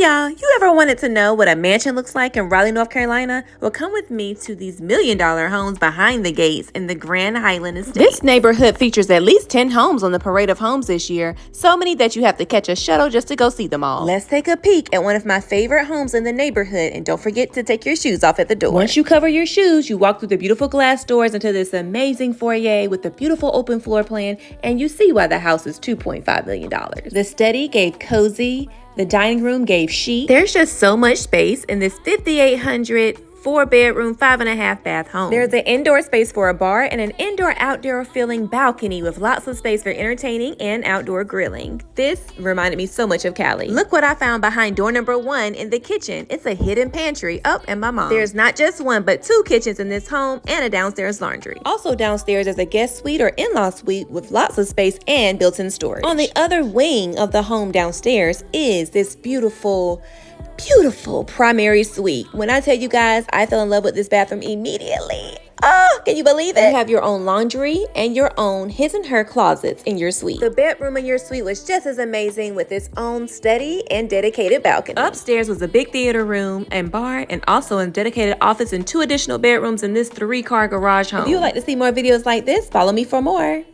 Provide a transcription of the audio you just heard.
Hey y'all, you ever wanted to know what a mansion looks like in Raleigh, North Carolina? Well, come with me to these million-dollar homes behind the gates in the Grand Highland Estates. This neighborhood features at least 10 homes on the parade of homes this year, so many that you have to catch a shuttle just to go see them all. Let's take a peek at one of my favorite homes in the neighborhood, and don't forget to take your shoes off at the door. Once you cover your shoes, you walk through the beautiful glass doors into this amazing foyer with the beautiful open floor plan, and you see why the house is $2.5 million. The study gave cozy. The dining room gave chic. There's just so much space in this 5,800 4-bedroom, 5.5-bath home. There's an indoor space for a bar and an indoor-outdoor feeling balcony with lots of space for entertaining and outdoor grilling. This reminded me so much of Cali. Look what I found behind door number 1 in the kitchen. It's a hidden pantry. Oh, and my mom. There's not just one, but 2 kitchens in this home and a downstairs laundry. Also downstairs is a guest suite or in-law suite with lots of space and built-in storage. On the other wing of the home downstairs is this beautiful primary suite. When I tell you guys, I fell in love with this bathroom immediately. Oh, can you believe it? You have your own laundry and your own his and her closets in your suite. The bedroom in your suite was just as amazing with its own study and dedicated balcony. Upstairs was a big theater room and bar, and also a dedicated office and 2 additional bedrooms in this 3-car garage home. If you would like to see more videos like this, follow me for more.